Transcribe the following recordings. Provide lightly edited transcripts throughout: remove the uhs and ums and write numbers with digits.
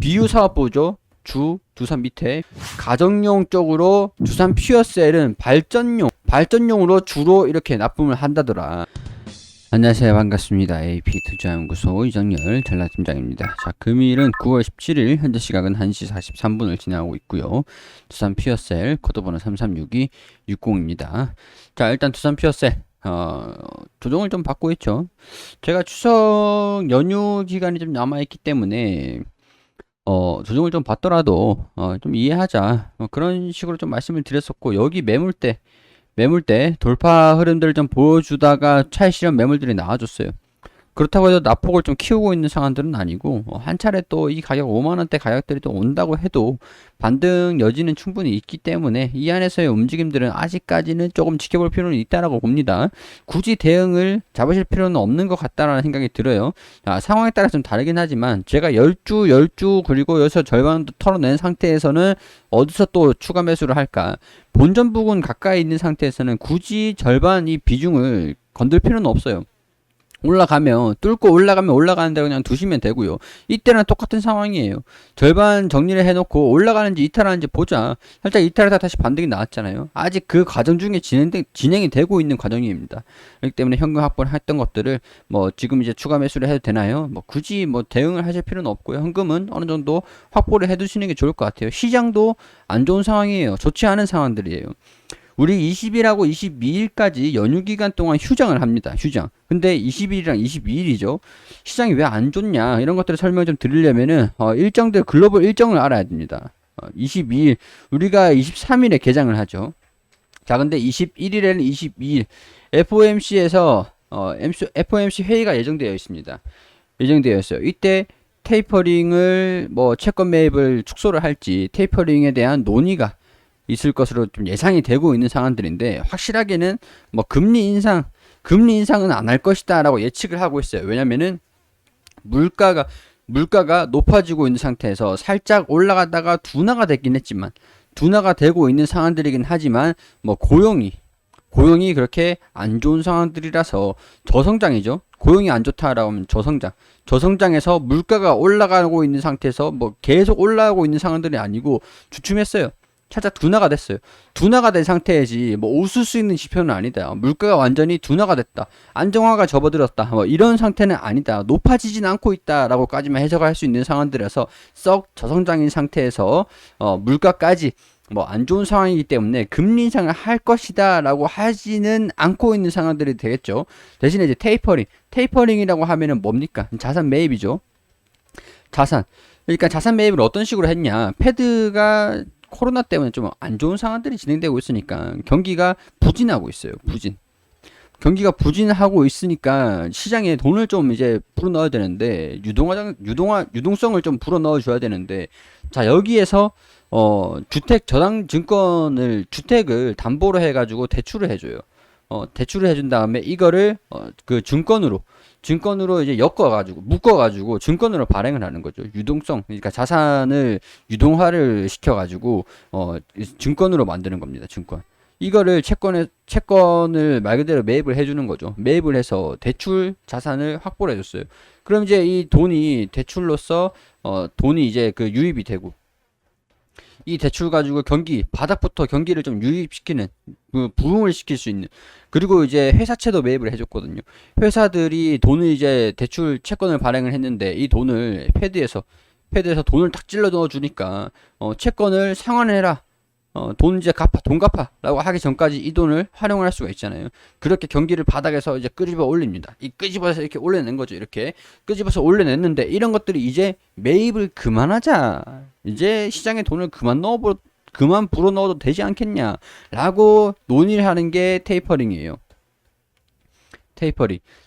비유사업부죠. 두산 밑에 가정용 쪽으로 두산 퓨어셀은 발전용으로 주로 이렇게 납품을 한다더라. 안녕하세요, 반갑습니다. AP투자연구소 이정열 전략팀장입니다. 자, 금일은 9월 17일 현재 시각은 1시 43분을 지나고 있고요. 두산 퓨어셀 코드번호 336260입니다. 자, 일단 두산 퓨어셀 조정을 좀 받고 있죠. 제가 추석 연휴 기간이 좀 남아있기 때문에 조정을 좀 받더라도 좀 이해하자, 그런 식으로 좀 말씀을 드렸었고, 여기 매물대 돌파 흐름들을 좀 보여주다가 차익 실현 매물들이 나와줬어요. 그렇다고 해도 낙폭을 좀 키우고 있는 상황들은 아니고, 한 차례 또 이 가격 5만원대 가격들이 또 온다고 해도 반등 여지는 충분히 있기 때문에 이 안에서의 움직임들은 아직까지는 조금 지켜볼 필요는 있다라고 봅니다. 굳이 대응을 잡으실 필요는 없는 것 같다라는 생각이 들어요. 자, 상황에 따라 좀 다르긴 하지만 제가 10주 그리고 여기서 절반도 털어낸 상태에서는 어디서 또 추가 매수를 할까? 본전 부근 가까이 있는 상태에서는 굳이 절반 이 비중을 건들 필요는 없어요. 뚫고 올라가면 올라가는 대로 그냥 두시면 되고요. 이때는 똑같은 상황이에요. 절반 정리를 해놓고 올라가는지 이탈하는지 보자. 살짝 이탈하다 다시 반등이 나왔잖아요. 아직 그 과정 중에 진행이 되고 있는 과정입니다. 그렇기 때문에 현금 확보를 했던 것들을 지금 이제 추가 매수를 해도 되나요? 굳이 대응을 하실 필요는 없고요. 현금은 어느 정도 확보를 해두시는 게 좋을 것 같아요. 시장도 안 좋은 상황이에요. 좋지 않은 상황들이에요. 우리 20일하고 22일까지 연휴 기간 동안 휴장을 합니다. 휴장. 근데 20일이랑 22일이죠. 시장이 왜 안 좋냐, 이런 것들을 설명 좀 드리려면은 일정들, 글로벌 일정을 알아야 됩니다. 22일 우리가 23일에 개장을 하죠. 자, 근데 21일에는 22일 FOMC에서 FOMC 회의가 예정되어 있습니다. 예정되어 있어요. 이때 테이퍼링을 채권 매입을 축소를 할지, 테이퍼링에 대한 논의가 있을 것으로 좀 예상이 되고 있는 상황들인데, 확실하게는 금리 인상은 안 할 것이다 라고 예측을 하고 있어요. 왜냐면은 물가가 높아지고 있는 상태에서 살짝 올라가다가 둔화가 됐긴 했지만, 둔화가 되고 있는 상황들이긴 하지만 고용이 그렇게 안 좋은 상황들이라서 저성장이죠. 고용이 안 좋다라고 하면 저성장에서 물가가 올라가고 있는 상태에서 계속 올라가고 있는 상황들이 아니고 주춤했어요. 살짝 둔화가 됐어요. 둔화가 된 상태이지 웃을 수 있는 지표는 아니다. 물가가 완전히 둔화가 됐다, 안정화가 접어들었다, 이런 상태는 아니다. 높아지진 않고 있다라고까지만 해석을 할 수 있는 상황들이라서 썩 저성장인 상태에서 물가까지 안 좋은 상황이기 때문에 금리 인상을 할 것이다 라고 하지는 않고 있는 상황들이 되겠죠. 대신에 이제 테이퍼링이라고 하면은 뭡니까? 자산 매입이죠. 그러니까 자산 매입을 어떤 식으로 했냐, 패드가 코로나 때문에 좀 안 좋은 상황들이 진행되고 있으니까 경기가 부진하고 있어요. 경기가 부진하고 있으니까 시장에 돈을 좀 이제 불어넣어야 되는데, 유동성을 좀 불어넣어줘야 되는데, 자, 여기에서 주택 저당 증권을, 주택을 담보로 해가지고 대출을 해줘요. 대출을 해준 다음에 이거를 그 증권으로 이제 묶어가지고 증권으로 발행을 하는 거죠. 그러니까 자산을 유동화를 시켜가지고 증권으로 만드는 겁니다. 증권. 이거를 채권을 말 그대로 매입을 해주는 거죠. 매입을 해서 대출 자산을 확보를 해줬어요. 그럼 이제 이 돈이 대출로서 돈이 이제 그 유입이 되고, 이 대출 가지고 바닥부터 경기를 좀 유입시키는, 부흥을 시킬 수 있는, 그리고 이제 회사채도 매입을 해줬거든요. 회사들이 돈을 이제 대출 채권을 발행을 했는데, 이 돈을 패드에서 돈을 탁 찔러 넣어주니까, 채권을 상환해라, 돈 갚아 라고 하기 전까지 이 돈을 활용을 할 수가 있잖아요. 그렇게 경기를 바닥에서 이제 끄집어 올립니다. 끄집어서 이렇게 올려낸 거죠. 이렇게 끄집어서 올려냈는데, 이런 것들이 이제 매입을 그만하자, 이제 시장에 돈을 그만 불어넣어도 되지 않겠냐 라고 논의를 하는 게 테이퍼링이에요.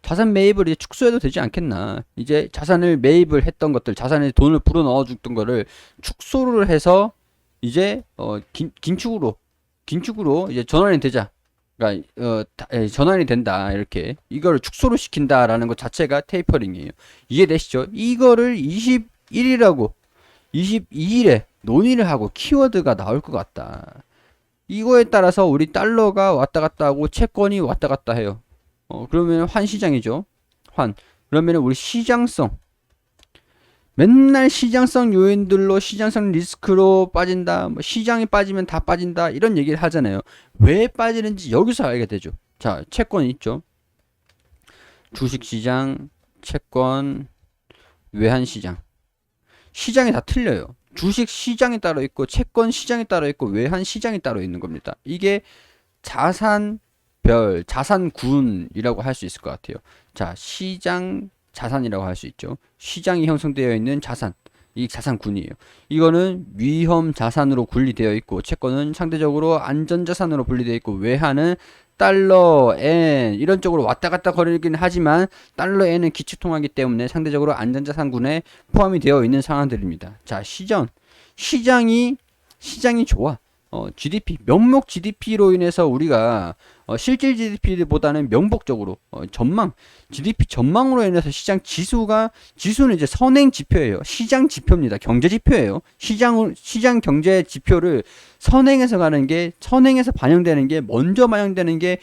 자산 매입을 이제 축소해도 되지 않겠나. 이제 자산을 매입을 했던 것들, 자산에 돈을 불어넣어 줬던 거를 축소를 해서 이제 긴축으로 이제 전환이 되자. 그러니까 전환이 된다, 이렇게 이거를 축소를 시킨다라는 것 자체가 테이퍼링이에요. 이해되시죠? 이거를 22일에 논의를 하고 키워드가 나올 것 같다. 이거에 따라서 우리 달러가 왔다 갔다 하고 채권이 왔다 갔다 해요. 그러면 환 시장이죠. 그러면 우리 시장성, 맨날 시장성 요인들로 시장성 리스크로 빠진다. 뭐 시장이 빠지면 다 빠진다. 이런 얘기를 하잖아요. 왜 빠지는지 여기서 알게 되죠. 자, 채권 있죠. 주식시장, 채권, 외환시장. 시장이 다 틀려요. 주식 시장이 따로 있고 채권 시장이 따로 있고 외환 시장이 따로 있는 겁니다. 이게 자산별, 자산군이라고 할 수 있을 것 같아요. 자, 시장 자산이라고 할 수 있죠. 시장이 형성되어 있는 자산, 이 자산군이에요. 이거는 위험 자산으로 분리되어 있고 채권은 상대적으로 안전 자산으로 분리되어 있고 외환은 달러, 엔 이런 쪽으로 왔다 갔다 거리긴 하지만 달러, 엔은 기축통화이기 때문에 상대적으로 안전자산군에 포함이 되어 있는 상황들입니다. 자, 시장이 좋아. GDP, 명목 GDP로 인해서 우리가 실질 GDP보다는 명목적으로 GDP 전망으로 인해서 지수는 이제 선행 지표예요. 시장 지표입니다. 경제 지표예요. 시장 경제 지표를 선행해서 반영되는 게 먼저 반영되는 게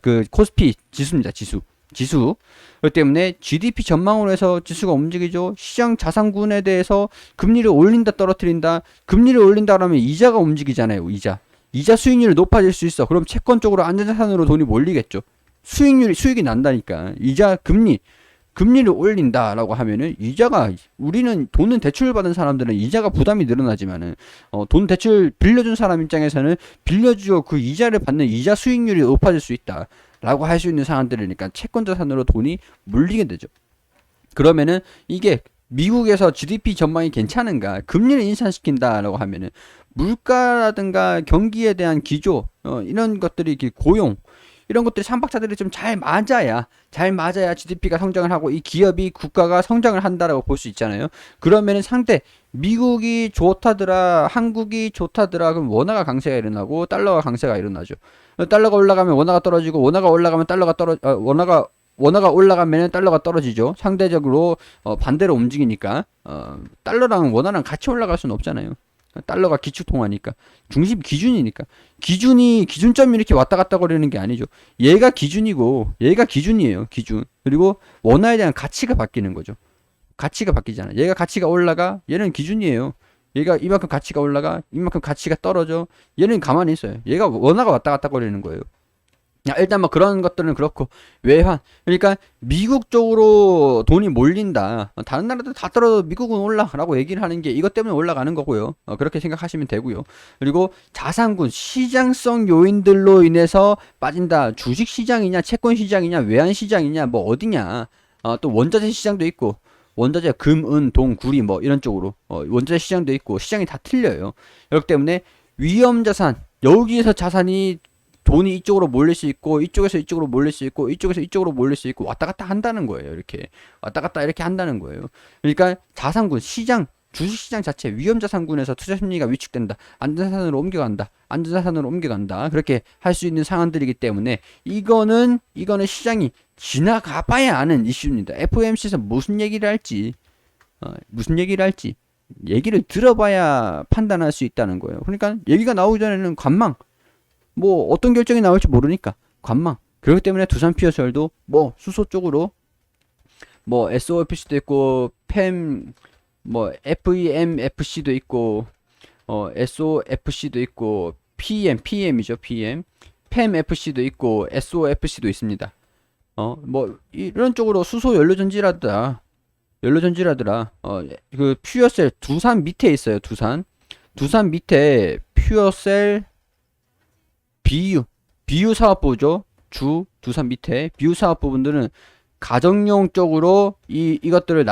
그 코스피 지수입니다. 지수. 그렇기 때문에 GDP 전망으로 해서 지수가 움직이죠. 시장 자산군에 대해서 금리를 올린다 떨어뜨린다. 금리를 올린다 그러면 이자가 움직이잖아요. 이자 수익률이 높아질 수 있어. 그럼 채권 쪽으로 안전자산으로 돈이 몰리겠죠. 수익이 난다니까. 금리를 올린다라고 하면은 우리는 돈은 대출을 받은 사람들은 이자가 부담이 늘어나지만은 돈 대출 빌려준 사람 입장에서는 빌려주고 그 이자를 받는 이자 수익률이 높아질 수 있다. 라고 할 수 있는 상황들이니까 채권 자산으로 돈이 몰리게 되죠. 그러면은 이게 미국에서 GDP 전망이 괜찮은가? 금리를 인상시킨다라고 하면은 물가라든가 경기에 대한 기조, 이런 것들이 고용, 이런 것들이 삼박자들이 좀 잘 맞아야 GDP가 성장을 하고 이 기업이 국가가 성장을 한다라고 볼 수 있잖아요. 그러면은 미국이 좋다더라, 한국이 좋다더라, 그럼 원화가 강세가 일어나고 달러가 강세가 일어나죠. 달러가 올라가면 원화가 떨어지고 원화가 올라가면 원화가 올라가면 달러가 떨어지죠. 상대적으로 반대로 움직이니까 달러랑 원화랑 같이 올라갈 수는 없잖아요. 달러가 기축통화니까 중심 기준이니까 기준점이 이렇게 왔다 갔다 거리는 게 아니죠. 얘가 기준이에요. 기준. 그리고 원화에 대한 가치가 바뀌는 거죠. 가치가 바뀌잖아. 얘가 가치가 올라가, 얘는 기준이에요. 얘가 이만큼 가치가 올라가, 이만큼 가치가 떨어져. 얘는 가만히 있어요. 얘가 원화가 왔다 갔다 거리는 거예요. 일단 뭐 그런 것들은 그렇고 외환, 그러니까 미국 쪽으로 돈이 몰린다. 다른 나라들 다 떨어져 미국은 올라라고 얘기를 하는 게 이것 때문에 올라가는 거고요. 그렇게 생각하시면 되고요. 그리고 자산군, 시장성 요인들로 인해서 빠진다. 주식 시장이냐, 채권 시장이냐, 외환 시장이냐, 뭐 어디냐. 또 원자재 시장도 있고. 원자재 금, 은, 동, 구리 뭐 이런 쪽으로 원자재 시장도 있고 시장이 다 틀려요. 그렇기 때문에 위험 자산, 여기에서 자산이 돈이 이쪽으로 몰릴 수 있고 이쪽에서 이쪽으로 몰릴 수 있고 이쪽에서 이쪽으로 몰릴 수 있고 왔다 갔다 한다는 거예요. 이렇게 왔다 갔다 이렇게 한다는 거예요. 그러니까 자산군, 주식시장 자체 위험자산군에서 투자 심리가 위축된다. 안전자산으로 옮겨간다. 그렇게 할 수 있는 상황들이기 때문에 이거는 시장이 지나가 봐야 아는 이슈입니다. FOMC에서 무슨 얘기를 할지 얘기를 들어봐야 판단할 수 있다는 거예요. 그러니까 얘기가 나오기 전에는 관망, 뭐 어떤 결정이 나올지 모르니까 관망. 그렇기 때문에 두산 피어셜도 뭐 수소 쪽으로 뭐 SOFC도 있고 뭐 FEMFC도 있고 SOFC도 있고 PM이죠. PEMFC도 있고 SOFC도 있습니다. 뭐 이런 쪽으로 수소 연료전지라더라. 그 퓨어셀 두산 밑에 있어요. 두산 밑에 퓨어셀 BU 사업부죠. 두산 밑에 BU 사업부분들은 가정용 쪽으로 이것들을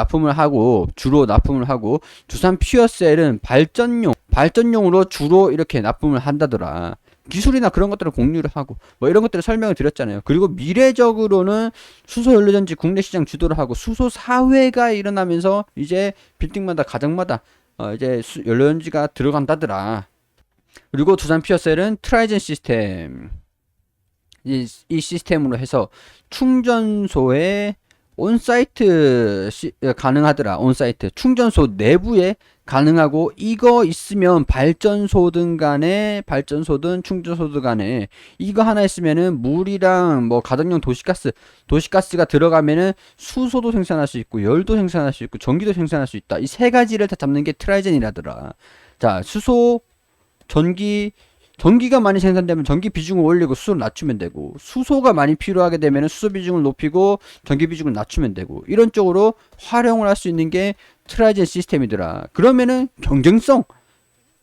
주로 납품을 하고 두산 퓨어셀은 발전용으로 주로 이렇게 납품을 한다더라. 기술이나 그런 것들을 공유를 하고 뭐 이런 것들을 설명을 드렸잖아요. 그리고 미래적으로는 수소 연료전지 국내 시장 주도를 하고 수소 사회가 일어나면서 이제 빌딩마다 가정마다 이제 연료전지가 들어간다더라. 그리고 두산 퓨어셀은 트라이젠 시스템 이 시스템으로 해서 충전소에 온사이트 가능하더라. 온사이트 충전소 내부에 가능하고, 이거 있으면 발전소든 간에, 발전소든 충전소든 간에 이거 하나 있으면은 물이랑 뭐 가정용 도시가스가 들어가면은 수소도 생산할 수 있고 열도 생산할 수 있고 전기도 생산할 수 있다. 이 세 가지를 다 잡는 게 트라이젠이라더라. 자, 수소, 전기가 많이 생산되면 전기 비중을 올리고 수소를 낮추면 되고, 수소가 많이 필요하게 되면 수소 비중을 높이고 전기 비중을 낮추면 되고, 이런 쪽으로 활용을 할 수 있는 게 트라이젠 시스템이더라. 그러면은 경쟁성,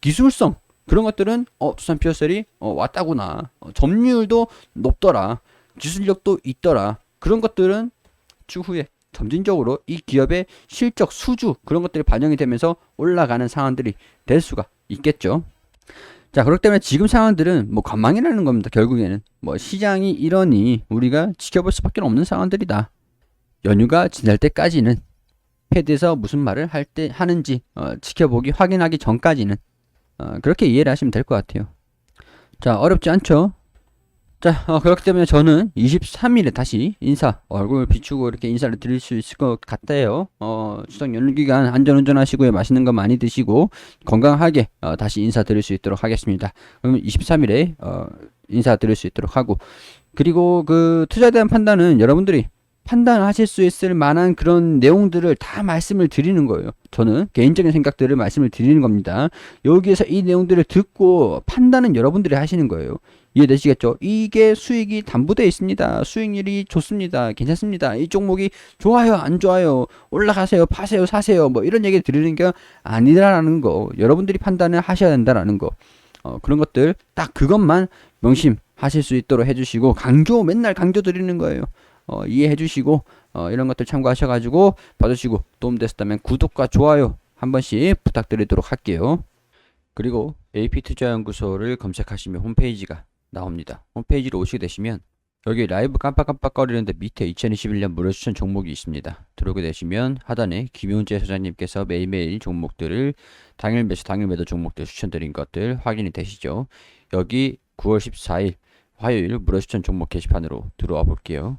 기술성, 그런 것들은 두산 퓨어셀이 왔다구나. 점유율도 높더라. 기술력도 있더라. 그런 것들은 추후에 점진적으로 이 기업의 실적, 수주, 그런 것들이 반영이 되면서 올라가는 상황들이 될 수가 있겠죠. 자, 그렇기 때문에 지금 상황들은 뭐 관망이라는 겁니다. 결국에는 뭐 시장이 이러니 우리가 지켜볼 수밖에 없는 상황들이다. 연휴가 지날 때까지는 패드에서 무슨 말을 하는지 지켜보기, 확인하기 전까지는 그렇게 이해를 하시면 될 것 같아요. 자, 어렵지 않죠? 자, 그렇기 때문에 저는 23일에 다시 얼굴 비추고 이렇게 인사를 드릴 수 있을 것 같아요. 추석 연휴 기간 안전운전 하시고요. 맛있는 거 많이 드시고 건강하게 다시 인사드릴 수 있도록 하겠습니다. 그러면 23일에 인사드릴 수 있도록 하고, 그리고 그 투자에 대한 판단은 여러분들이 판단하실 수 있을 만한 그런 내용들을 다 말씀을 드리는 거예요. 저는 개인적인 생각들을 말씀을 드리는 겁니다. 여기에서 이 내용들을 듣고 판단은 여러분들이 하시는 거예요. 이해되시겠죠? 이게 수익이 담보되어 있습니다. 수익률이 좋습니다. 괜찮습니다. 이 종목이 좋아요, 안 좋아요, 올라가세요, 파세요, 사세요, 뭐 이런 얘기를 드리는 게 아니라는 거, 여러분들이 판단을 하셔야 된다라는 거, 그런 것들 딱 그것만 명심하실 수 있도록 해주시고, 맨날 강조 드리는 거예요. 이해해 주시고 이런 것들 참고하셔가지고 봐주시고 도움됐다면 구독과 좋아요 한 번씩 부탁드리도록 할게요. 그리고 AP투자연구소를 검색하시면 홈페이지가 나옵니다. 홈페이지로 오시게 되시면 여기 라이브 깜빡깜빡거리는데 밑에 2021년 무료 추천 종목이 있습니다. 들어오게 되시면 하단에 김용재 소장님께서 매일매일 종목들을 당일 매수 당일 매도 종목들 추천드린 것들 확인이 되시죠. 여기 9월 14일 화요일 무료 추천 종목 게시판으로 들어와 볼게요.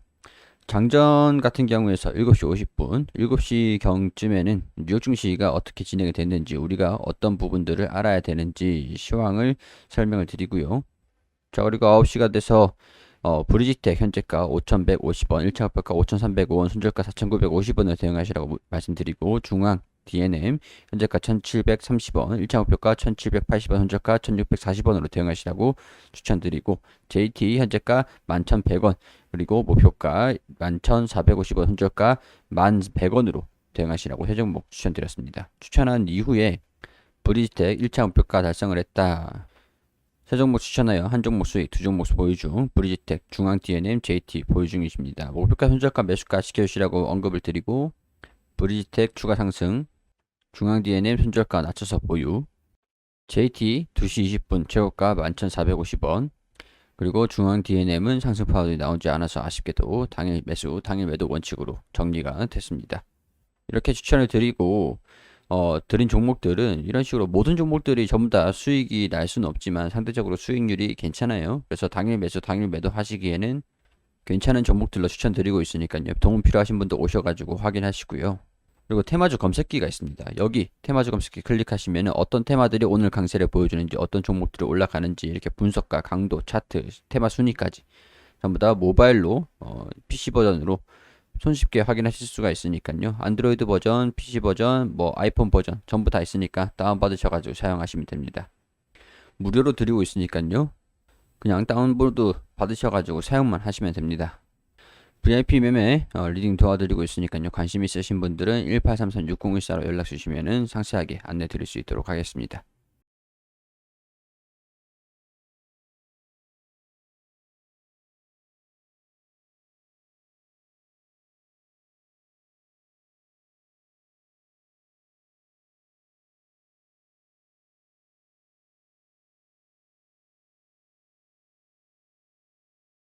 장전 같은 경우에서 7시 50분, 7시경쯤에는 뉴욕 증시가 어떻게 진행이 됐는지, 우리가 어떤 부분들을 알아야 되는지 시황을 설명을 드리고요. 자, 그리고 9시가 돼서 브리지텍 현재가 5,150원, 1차 목표가 5,305원, 손절가 4,950원을 대응하시라고 말씀드리고, 중앙 D&M 현재가 1,730원, 1차 목표가 1,780원, 손절가 1,640원으로 대응하시라고 추천드리고, JT 현재가 11,100원, 그리고 목표가 11,450원, 손절가 11,100원으로 대응하시라고 세 종목 추천드렸습니다. 추천한 이후에 브리지텍 1차 목표가 달성을 했다. 세 종목 추천하여 한 종목 수익, 두 종목 보유 중. 브리지텍, 중앙 D&M, JT 보유 중이십니다. 목표가, 손절가, 매수가 지켜주시라고 언급을 드리고, 브리지텍 추가 상승, 중앙 D&M 손절가 낮춰서 보유, JT 2시 20분 최고가 11,450원, 그리고 중앙 D&M은 상승 파워들이 나오지 않아서 아쉽게도 당일 매수, 당일 매도 원칙으로 정리가 됐습니다. 이렇게 추천을 드리고, 드린 종목들은 이런 식으로 모든 종목들이 전부 다 수익이 날 수는 없지만 상대적으로 수익률이 괜찮아요. 그래서 당일 매수, 당일 매도 하시기에는 괜찮은 종목들로 추천드리고 있으니까요. 도움 필요하신 분도 오셔가지고 확인하시고요. 그리고 테마주 검색기가 있습니다. 여기 테마주 검색기 클릭하시면 어떤 테마들이 오늘 강세를 보여주는지, 어떤 종목들이 올라가는지 이렇게 분석과 강도, 차트, 테마 순위까지 전부 다 모바일로 PC 버전으로 손쉽게 확인하실 수가 있으니까요. 안드로이드 버전, PC 버전, 뭐 아이폰 버전 전부 다 있으니까 다운받으셔가지고 사용하시면 됩니다. 무료로 드리고 있으니까요. 그냥 다운로드 받으셔가지고 사용만 하시면 됩니다. VIP 매매 리딩 도와드리고 있으니까요. 관심 있으신 분들은 1833-6014로 연락 주시면 상세하게 안내 드릴 수 있도록 하겠습니다.